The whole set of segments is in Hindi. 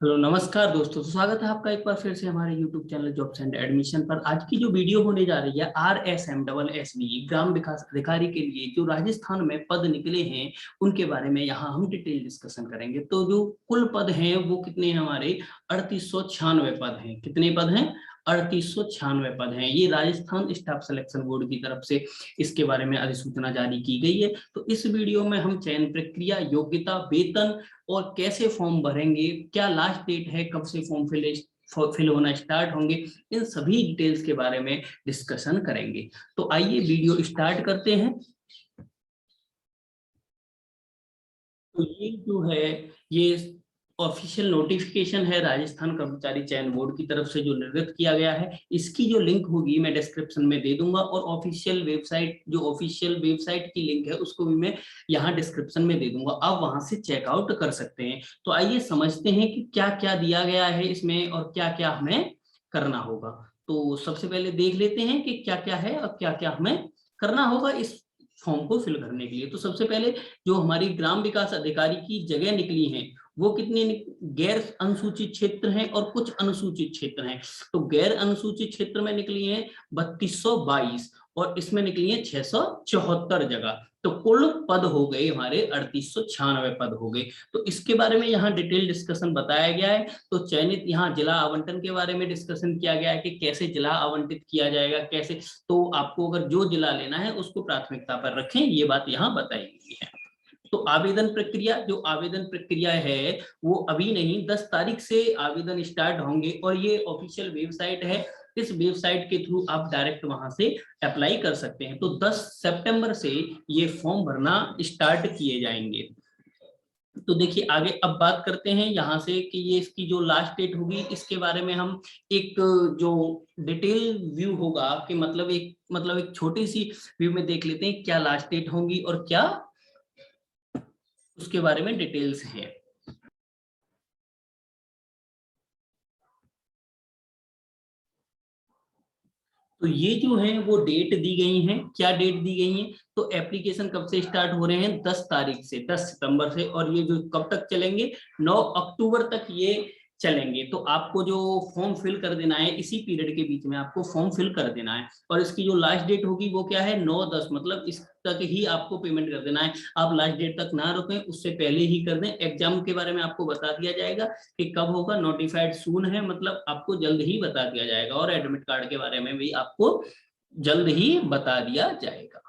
हेलो नमस्कार दोस्तों। तो स्वागत है आपका एक बार फिर से हमारे YouTube channel jobs and admission पर। आज की जो वीडियो होने जा रही है RSMSSB ग्राम विकास अधिकारी के लिए जो राजस्थान में पद निकले हैं उनके बारे में यहाँ हम डिटेल डिस्कशन करेंगे। तो जो कुल पद हैं वो कितने हैं हमारे 3896 पद हैं। कितने पद हैं? 3896 पद हैं। ये राजस्थान स्टाफ सिलेक्शन बोर्ड की तरफ से इसके बारे में अधिसूचना जारी की गई है। तो इस वीडियो में हम चयन प्रक्रिया, योग्यता, वेतन और कैसे फॉर्म भरेंगे, क्या लास्ट डेट है, कब से फॉर्म फिल होना स्टार्ट होंगे, इन सभी डिटेल्स के बारे में डिस्कशन करेंगे। तो आइए वीडियो स्टार्ट करते हैं। तो ये जो है ये ऑफिशियल नोटिफिकेशन है राजस्थान कर्मचारी चयन बोर्ड की तरफ से जो निर्गत किया गया है। इसकी जो लिंक होगी मैं डिस्क्रिप्शन में दे दूंगा और ऑफिशियल वेबसाइट की लिंक है उसको भी मैं यहाँ डिस्क्रिप्शन में दे दूंगा। आप वहां से चेकआउट कर सकते हैं। तो आइए समझते हैं कि क्या क्या दिया गया है इसमें और क्या क्या हमें करना होगा। तो सबसे पहले देख लेते हैं कि क्या क्या है और क्या क्या हमें करना होगा इस फॉर्म को फिल करने के लिए। तो सबसे पहले जो हमारी ग्राम विकास अधिकारी की जगह निकली हैं वो कितने गैर अनुसूचित क्षेत्र हैं और कुछ अनुसूचित क्षेत्र हैं। तो गैर अनुसूचित क्षेत्र में निकली हैं 3222 और इसमें निकली है 674 जगह। तो कुल पद हो गए हमारे 3896 पद हो गए। तो इसके बारे में यहाँ डिटेल डिस्कशन बताया गया है। तो चयनित यहाँ जिला आवंटन के बारे में डिस्कशन किया गया है कि कैसे जिला आवंटित किया जाएगा, कैसे। तो आपको अगर जो जिला लेना है उसको प्राथमिकता पर रखें, ये बात यहाँ बताई गई है। तो आवेदन प्रक्रिया, जो आवेदन प्रक्रिया है वो अभी नहीं, 10 तारीख से आवेदन स्टार्ट होंगे और ये ऑफिशियल वेबसाइट है। इस वेबसाइट के थ्रू आप डायरेक्ट वहां से अप्लाई कर सकते हैं। तो 10 सितंबर से ये फॉर्म भरना स्टार्ट किए जाएंगे। तो देखिए आगे अब बात करते हैं यहाँ से कि ये इसकी जो लास्ट डेट होगी इसके बारे में हम एक जो डिटेल व्यू होगा कि मतलब एक छोटी सी व्यू में देख लेते हैं क्या लास्ट डेट होंगी और क्या उसके बारे में डिटेल्स है। तो ये जो है वो डेट दी गई है। क्या डेट दी गई है? तो एप्लीकेशन कब से स्टार्ट हो रहे हैं? 10 तारीख से, 10 सितंबर से। और ये जो कब तक चलेंगे? 9 अक्टूबर तक ये चलेंगे। तो आपको जो फॉर्म फिल कर देना है इसी पीरियड के बीच में आपको फॉर्म फिल कर देना है। और इसकी जो लास्ट डेट होगी वो क्या है? 9/10, मतलब इस तक ही आपको पेमेंट कर देना है। आप लास्ट डेट तक ना रुकें, उससे पहले ही कर दें। एग्जाम के बारे में आपको बता दिया जाएगा कि कब होगा, नोटिफाइड सून है, मतलब आपको जल्द ही बता दिया जाएगा। और एडमिट कार्ड के बारे में भी आपको जल्द ही बता दिया जाएगा।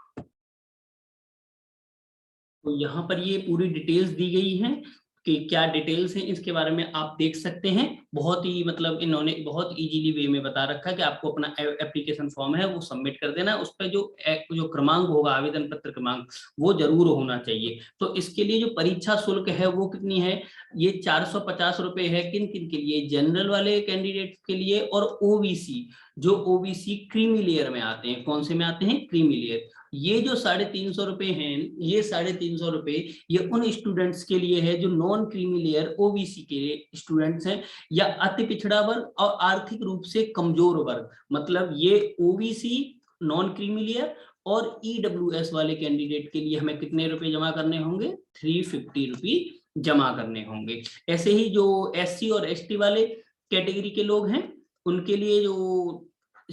तो यहाँ पर ये पूरी डिटेल्स दी गई हैं कि क्या डिटेल्स हैं इसके बारे में आप देख सकते हैं। बहुत ही मतलब इन्होंने बहुत इजीली वे में बता रखा है कि आपको अपना एप्लीकेशन फॉर्म है वो सबमिट कर देना है। उस पर जो जो क्रमांक होगा, आवेदन पत्र क्रमांक, वो जरूर होना चाहिए। तो इसके लिए जो परीक्षा शुल्क है वो कितनी है? ये 450 रुपए है। किन किन के लिए? जनरल वाले कैंडिडेट के लिए और ओबीसी, जो ओबीसी क्रीमी लेयर में आते हैं। कौन से में आते हैं? Creamy layer. ये जो 350 रुपए हैं, ये 350 रुपए ये उन स्टूडेंट्स के लिए है जो नॉन क्रीमी लेयर ओबीसी के स्टूडेंट्स हैं या अति पिछड़ा वर्ग और आर्थिक रूप से कमजोर वर्ग। मतलब ये ओबीसी, नॉन क्रीमी लेयर और ईडब्ल्यूएस वाले कैंडिडेट के लिए हमें कितने रुपए जमा करने होंगे? 350 रुपी जमा करने होंगे। ऐसे ही जो एससी और एसटी वाले कैटेगरी के लोग हैं उनके लिए जो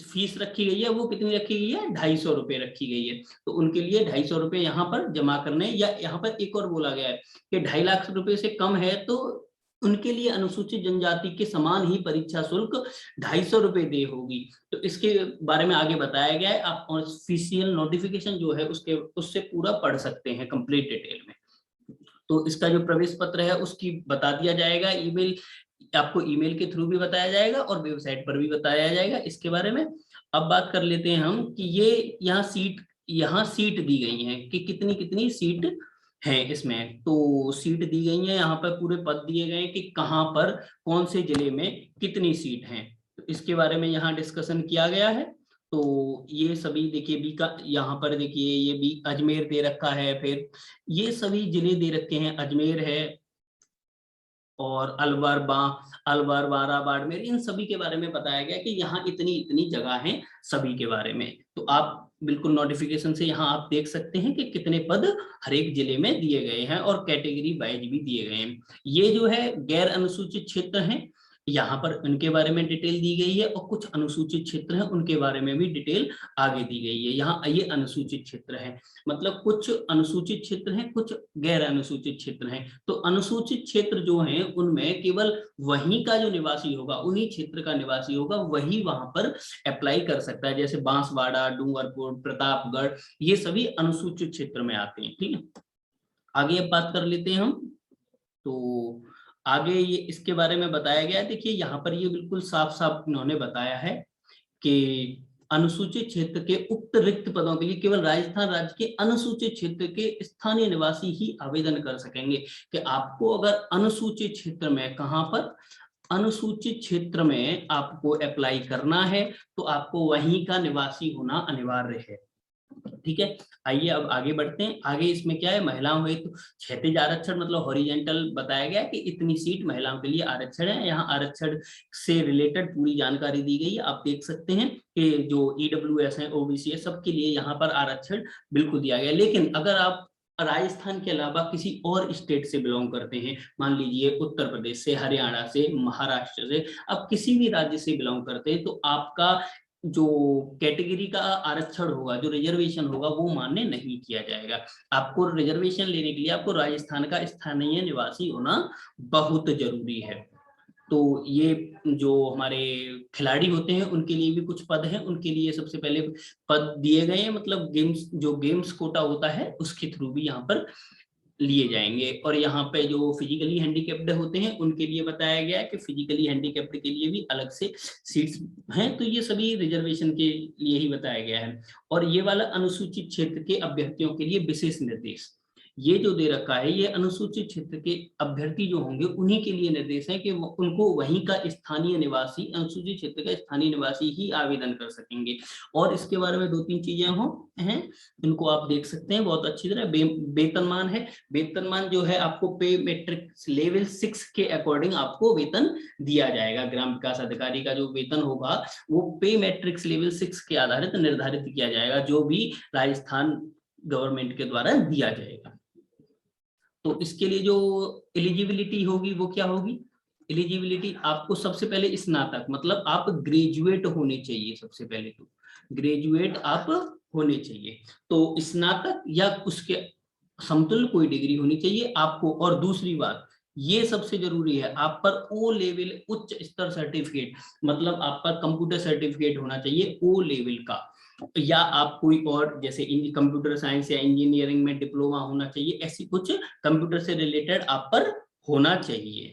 फीस रखी गई है वो कितनी रखी गई है? 250 रुपए रखी गई है। तो उनके लिए 250 रुपए यहाँ पर जमा करने, या यहाँ पर एक और बोला गया है कि 2.5 लाख रुपए से कम है तो उनके लिए अनुसूचित जनजाति के समान ही परीक्षा शुल्क 250 रुपए दे होगी। तो इसके बारे में आगे बताया गया है। आप ऑफिशियल नोटिफिकेशन जो है उससे पूरा पढ़ सकते हैं कंप्लीट डिटेल में। तो इसका जो प्रवेश पत्र है उसकी बता दिया जाएगा। ईमेल, आपको ईमेल के थ्रू भी बताया जाएगा और वेबसाइट पर भी बताया जाएगा इसके बारे में। अब बात कर लेते हैं हम कि ये यहाँ सीट दी गई है कि कितनी कितनी सीट है इसमें। तो सीट दी गई है, यहाँ पर पूरे पद दिए गए हैं कि कहाँ पर कौन से जिले में कितनी सीट हैं। तो इसके बारे में यहाँ डिस्कशन किया गया है। तो ये सभी देखिए बी का, यहाँ पर देखिए ये भी अजमेर दे रखा है। फिर ये सभी जिले दे रखे हैं, अजमेर है, और अलवर, बारा, बाड़मेर, इन सभी के बारे में बताया गया कि यहाँ इतनी इतनी जगह हैं सभी के बारे में। तो आप बिल्कुल नोटिफिकेशन से यहाँ आप देख सकते हैं कि कितने पद हर एक जिले में दिए गए हैं और कैटेगरी वाइज भी दिए गए हैं। ये जो है गैर अनुसूचित क्षेत्र हैं, यहाँ पर उनके बारे में डिटेल दी गई है, और कुछ अनुसूचित क्षेत्र हैं उनके बारे में भी डिटेल आगे दी गई है। यहाँ ये अनुसूचित क्षेत्र है, मतलब कुछ अनुसूचित क्षेत्र हैं, कुछ गैर अनुसूचित क्षेत्र हैं। तो अनुसूचित क्षेत्र जो हैं उनमें केवल वहीं का जो निवासी होगा, उन्हीं क्षेत्र का निवासी होगा, वही वहां पर अप्लाई कर सकता है। जैसे बांसवाड़ा, डूंगरपुर, प्रतापगढ़, ये सभी अनुसूचित क्षेत्र में आते हैं। ठीक है, आगे अब बात कर लेते हैं हम। तो आगे ये इसके बारे में बताया गया है। देखिए यहाँ पर ये बिल्कुल साफ साफ इन्होंने बताया है कि अनुसूचित क्षेत्र के उक्त रिक्त पदों के लिए केवल राजस्थान राज्य के अनुसूचित क्षेत्र के स्थानीय निवासी ही आवेदन कर सकेंगे। कि आपको अगर अनुसूचित क्षेत्र में, कहां पर, अनुसूचित क्षेत्र में आपको अप्लाई करना है तो आपको वहीं का निवासी होना अनिवार्य है। ठीक है, आइए अब आगे बढ़ते हैं। आगे इसमें क्या है, महिलाओं हेतु क्षैतिज आरक्षण मतलब हॉरिजेंटल बताया गया कि इतनी सीट महिलाओं के लिए आरक्षण है। यहाँ आरक्षण से रिलेटेड पूरी जानकारी दी गई है। आप देख सकते हैं कि जो ईडब्ल्यूएस है, ओबीसी है, सबके लिए यहाँ पर आरक्षण बिल्कुल दिया गया। लेकिन अगर आप राजस्थान के अलावा किसी और स्टेट से बिलोंग करते हैं, मान लीजिए उत्तर प्रदेश से, हरियाणा से, महाराष्ट्र से, अब किसी भी राज्य से बिलोंग करते हैं, तो आपका जो कैटेगरी का आरक्षण होगा, जो रिजर्वेशन होगा, वो मान्य नहीं किया जाएगा। आपको रिजर्वेशन लेने के लिए आपको राजस्थान का स्थानीय निवासी होना बहुत जरूरी है। तो ये जो हमारे खिलाड़ी होते हैं उनके लिए भी कुछ पद हैं, उनके लिए सबसे पहले पद दिए गए हैं, मतलब गेम्स, जो गेम्स कोटा होता है उसके थ्रू भी यहाँ पर लिए जाएंगे। और यहाँ पे जो फिजिकली हैंडीकैप्ड होते हैं उनके लिए बताया गया है कि फिजिकली हैंडीकैप्ड के लिए भी अलग से सीट्स हैं। तो ये सभी रिजर्वेशन के लिए ही बताया गया है। और ये वाला अनुसूचित क्षेत्र के अभ्यर्थियों के लिए विशेष निर्देश, ये जो दे रखा है, ये अनुसूचित क्षेत्र के अभ्यर्थी जो होंगे उन्हीं के लिए निर्देश है कि उनको वहीं का स्थानीय निवासी, अनुसूचित क्षेत्र का स्थानीय निवासी ही आवेदन कर सकेंगे। और इसके बारे में 2-3 चीजें हैं, इनको आप देख सकते हैं बहुत अच्छी तरह। वेतनमान है, वेतनमान जो है आपको पे मैट्रिक्स लेवल 6 के अकॉर्डिंग आपको वेतन दिया जाएगा। ग्राम विकास अधिकारी का जो वेतन होगा वो पे मैट्रिक्स लेवल 6 के आधारित निर्धारित किया जाएगा, जो भी राजस्थान गवर्नमेंट के द्वारा दिया जाएगा। तो इसके लिए जो एलिजिबिलिटी होगी वो क्या होगी, एलिजिबिलिटी आपको सबसे पहले स्नातक, मतलब आप ग्रेजुएट होने चाहिए। सबसे पहले तो ग्रेजुएट आप होने चाहिए, तो स्नातक या उसके समतुल्य कोई डिग्री होनी चाहिए आपको। और दूसरी बात, ये सबसे जरूरी है, आप पर ओ लेवल उच्च स्तर सर्टिफिकेट, मतलब आप पर कंप्यूटर सर्टिफिकेट होना चाहिए ओ लेवल का, या आप कोई और जैसे कंप्यूटर साइंस या इंजीनियरिंग में डिप्लोमा होना चाहिए, ऐसी कुछ कंप्यूटर से रिलेटेड आप पर होना चाहिए।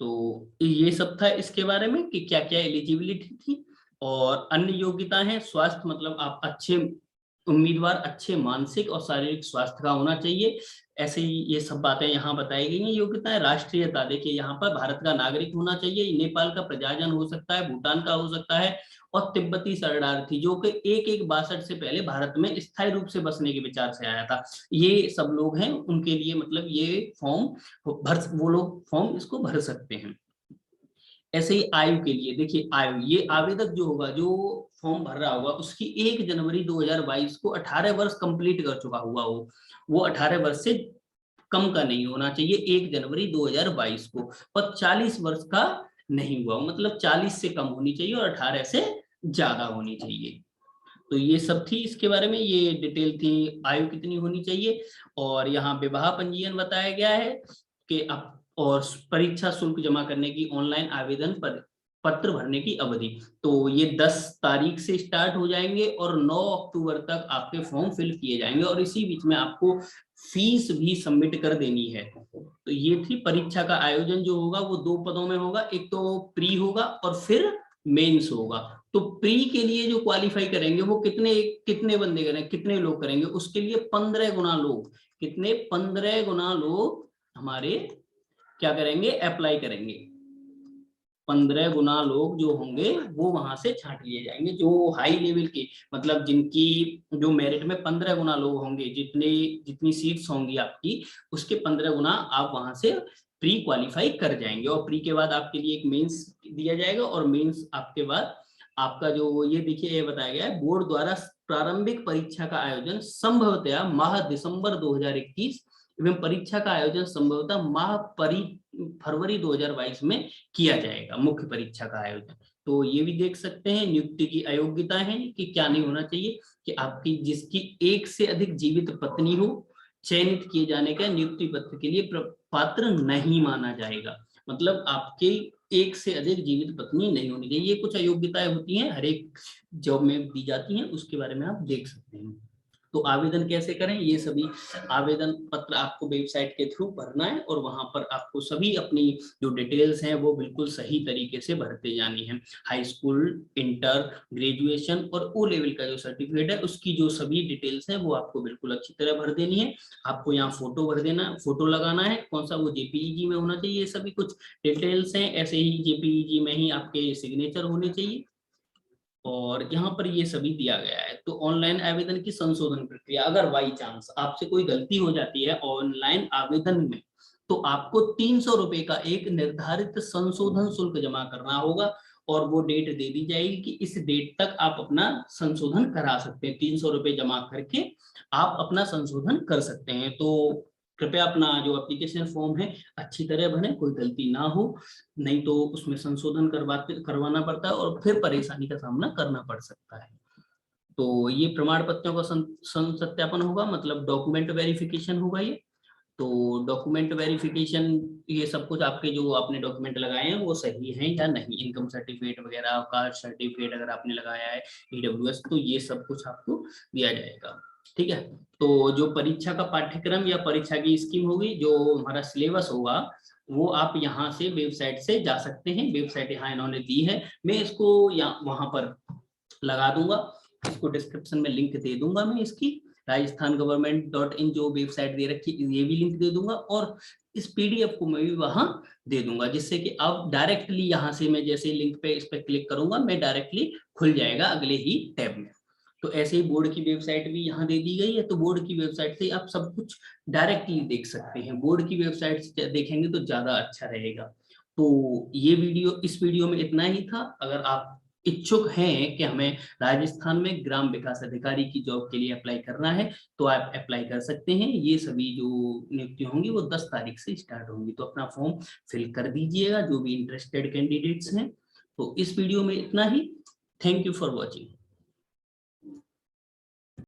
तो ये सब था इसके बारे में कि क्या क्या एलिजिबिलिटी थी। और अन्य योग्यता है, स्वास्थ्य, मतलब आप अच्छे उम्मीदवार अच्छे मानसिक और शारीरिक स्वास्थ्य का होना चाहिए। ऐसे ही ये सब बातें यहाँ बताई गई हैं। योग्यताएं, राष्ट्रीयता, देखिए यहाँ पर भारत का नागरिक होना चाहिए, नेपाल का प्रजाजन हो सकता है, भूटान का हो सकता है, और तिब्बती शरणार्थी जो कि 1162 से पहले भारत में स्थायी रूप से बसने के विचार से आया था, ये सब लोग हैं, उनके लिए मतलब ये फॉर्म वो लोग फॉर्म इसको भर सकते हैं। ऐसे ही आयु के लिए, देखिए आयु, ये आवेदक जो होगा, जो फॉर्म भर रहा होगा, उसकी 1 जनवरी 2022 को 18 वर्ष कंप्लीट कर चुका हुआ हो, वो 18 वर्ष से कम का नहीं होना चाहिए 1 जनवरी 2022 को, और 40 वर्ष का नहीं हुआ, मतलब 40 से कम होनी चाहिए और 18 से ज्यादा होनी चाहिए। तो ये सब थी इसके बारे में, ये डिटेल थी आयु कितनी होनी चाहिए। और यहाँ विवाह पंजीयन बताया गया है कि अब, और परीक्षा शुल्क जमा करने की ऑनलाइन आवेदन पत्र भरने की अवधि, तो ये 10 तारीख से स्टार्ट हो जाएंगे और 9 अक्टूबर तक आपके फॉर्म फिल किए जाएंगे, और इसी बीच में आपको फीस भी सबमिट कर देनी है। तो ये थी परीक्षा का आयोजन जो होगा वो 2 पदों में होगा, एक तो प्री होगा और फिर मेंस होगा। तो प्री के लिए जो क्वालिफाई करेंगे वो कितने बंदे करेंगे, कितने लोग करेंगे, उसके लिए 15 गुना लोग, कितने, 15 गुना लोग हमारे क्या करेंगे, अप्लाई करेंगे। 15 गुना लोग जो होंगे वो वहां से छांट लिए जाएंगे, जो हाई लेवल के, मतलब जिनकी जो मेरिट में 15 गुना लोग होंगे, जितनी सीट्स होंगी आपकी, उसके 15 गुना आप वहां से प्री क्वालिफाई कर जाएंगे। और प्री के बाद आपके लिए एक मेंस दिया जाएगा, और मेंस आपके बाद आपका जो ये देखिए ये बताया गया है, बोर्ड द्वारा प्रारंभिक परीक्षा का आयोजन संभवतः माह दिसंबर 2021 एवं परीक्षा का आयोजन संभवतः माह फरवरी 2022 में किया जाएगा, मुख्य परीक्षा का आयोजन। तो ये भी देख सकते हैं नियुक्ति की अयोग्यता है कि क्या नहीं होना चाहिए, कि आपकी जिसकी एक से अधिक जीवित पत्नी हो, चयनित किए जाने का नियुक्ति पत्र के लिए पात्र नहीं माना जाएगा। मतलब आपके एक से अधिक जीवित पत्नी नहीं होनी चाहिए। ये कुछ अयोग्यताएं होती हैं, हर एक जॉब में दी जाती हैं, उसके बारे में आप देख सकते हैं। तो आवेदन कैसे करें, ये सभी आवेदन पत्र आपको वेबसाइट के थ्रू भरना है, और वहां पर आपको सभी अपनी जो डिटेल्स हैं वो बिल्कुल सही तरीके से भरते जानी है। हाई स्कूल, इंटर, ग्रेजुएशन और ओ लेवल का जो सर्टिफिकेट है उसकी जो सभी डिटेल्स हैं वो आपको बिल्कुल अच्छी तरह भर देनी है। आपको यहाँ फोटो भर देना, फोटो लगाना है, कौन सा, वो जेपीईजी में होना चाहिए। ये सभी कुछ डिटेल्स हैं, ऐसे ही जेपीईजी में ही आपके सिग्नेचर होने चाहिए। और यहाँ पर ये सभी दिया गया है। तो ऑनलाइन आवेदन की संशोधन प्रक्रिया, अगर बाई चांस आपसे कोई गलती हो जाती है ऑनलाइन आवेदन में, तो आपको 300 रुपए का एक निर्धारित संशोधन शुल्क जमा करना होगा, और वो डेट दे दी जाएगी कि इस डेट तक आप अपना संशोधन करा सकते हैं। 300 रुपए जमा करके आप अपना संशोधन कर सकते हैं। तो कृपया अपना जो एप्लीकेशन फॉर्म है अच्छी तरह भरें, कोई गलती ना हो, नहीं तो उसमें संशोधन करवाना पड़ता है और फिर परेशानी का सामना करना पड़ सकता है। तो ये प्रमाण पत्रों का सत्यापन होगा, मतलब डॉक्यूमेंट वेरिफिकेशन होगा ये। तो डॉक्यूमेंट वेरिफिकेशन, ये सब कुछ आपके जो आपने डॉक्यूमेंट लगाए हैं वो सही हैं या नहीं, इनकम सर्टिफिकेट वगैरह, कास्ट सर्टिफिकेट अगर आपने लगाया है, ईडब्ल्यूएस, तो ये सब कुछ आपको दिया जाएगा। ठीक है। तो जो परीक्षा का पाठ्यक्रम या परीक्षा की स्कीम होगी, जो हमारा सिलेबस होगा, वो आप यहाँ से वेबसाइट से जा सकते हैं। वेबसाइट यहाँ इन्होंने दी है, मैं इसको यहाँ वहां पर लगा दूंगा, इसको डिस्क्रिप्शन में लिंक दे दूंगा मैं इसकी, राजस्थान गवर्नमेंट.इन जो वेबसाइट दे रखी है, ये भी लिंक दे दूंगा, और इस पीडीएफ को मैं भी वहां दे दूंगा, जिससे कि आप डायरेक्टली यहाँ से, मैं जैसे लिंक पे इस पे क्लिक करूंगा, मैं डायरेक्टली खुल जाएगा अगले ही टैब में। तो ऐसे ही बोर्ड की वेबसाइट भी यहाँ दे दी गई है, तो बोर्ड की वेबसाइट से आप सब कुछ डायरेक्टली देख सकते हैं। बोर्ड की वेबसाइट से देखेंगे तो ज्यादा अच्छा रहेगा। तो ये वीडियो, इस वीडियो में इतना ही था। अगर आप इच्छुक हैं कि हमें राजस्थान में ग्राम विकास अधिकारी की जॉब के लिए अप्लाई करना है, तो आप अप्लाई कर सकते हैं। ये सभी जो नियुक्ति होंगी वो 10 तारीख से स्टार्ट होंगी, तो अपना फॉर्म फिल कर दीजिएगा जो भी इंटरेस्टेड कैंडिडेट्स हैं। तो इस वीडियो में इतना ही। Thank you for watching.